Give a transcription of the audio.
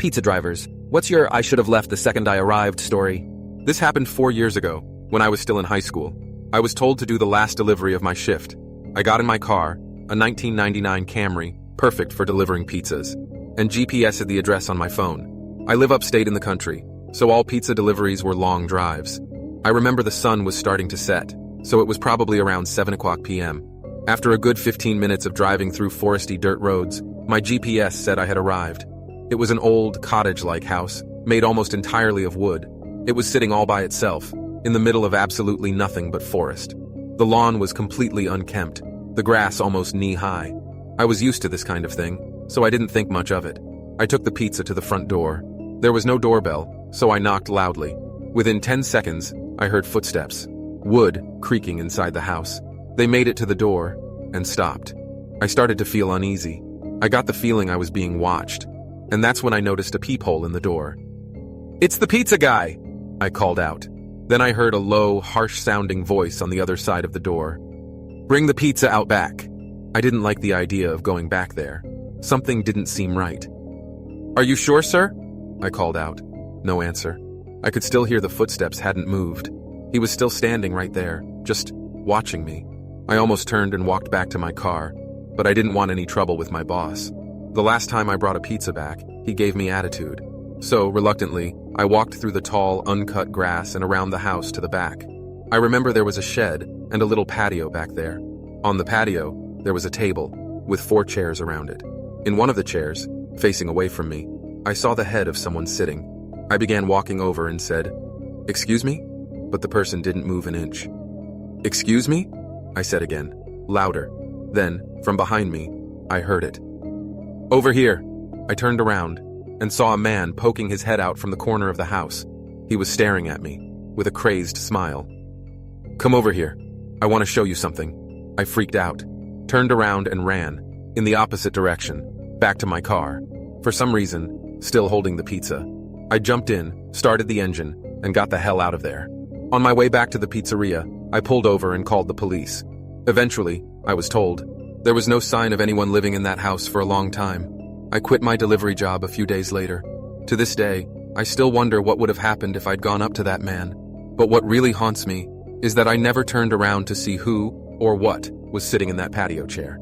pizza drivers, what's your "I should have left the second I arrived" story? This happened 4 years ago, when I was still in high school. I was told to do the last delivery of my shift. I got in my car, a 1999 Camry, perfect for delivering pizzas, and GPS'd the address on my phone. I live upstate in the country, so all pizza deliveries were long drives. I remember the sun was starting to set, so it was probably around 7 o'clock p.m. After a good 15 minutes of driving through foresty dirt roads, my GPS said I had arrived. It was an old, cottage-like house, made almost entirely of wood. It was sitting all by itself, in the middle of absolutely nothing but forest. The lawn was completely unkempt, the grass almost knee-high. I was used to this kind of thing, so I didn't think much of it. I took the pizza to the front door. There was no doorbell, so I knocked loudly. Within 10 seconds, I heard footsteps, wood creaking inside the house. They made it to the door, and stopped. I started to feel uneasy. I got the feeling I was being watched. And that's when I noticed a peephole in the door. "It's the pizza guy!" I called out. Then I heard a low, harsh-sounding voice on the other side of the door. "Bring the pizza out back." I didn't like the idea of going back there. Something didn't seem right. "Are you sure, sir?" I called out. No answer. I could still hear the footsteps hadn't moved. He was still standing right there, just watching me. I almost turned and walked back to my car, but I didn't want any trouble with my boss. The last time I brought a pizza back, he gave me attitude. So, reluctantly, I walked through the tall, uncut grass and around the house to the back. I remember there was a shed and a little patio back there. On the patio, there was a table, with 4 chairs around it. In one of the chairs, facing away from me, I saw the head of someone sitting. I began walking over and said, "Excuse me?" But the person didn't move an inch. "Excuse me?" I said again, louder. Then, from behind me, I heard it. "Over here." I turned around and saw a man poking his head out from the corner of the house. He was staring at me, with a crazed smile. "Come over here. I want to show you something." I freaked out, turned around and ran, in the opposite direction, back to my car. For some reason, still holding the pizza. I jumped in, started the engine, and got the hell out of there. On my way back to the pizzeria, I pulled over and called the police. Eventually, I was told, there was no sign of anyone living in that house for a long time. I quit my delivery job a few days later. To this day, I still wonder what would have happened if I'd gone up to that man. But what really haunts me is that I never turned around to see who or what was sitting in that patio chair.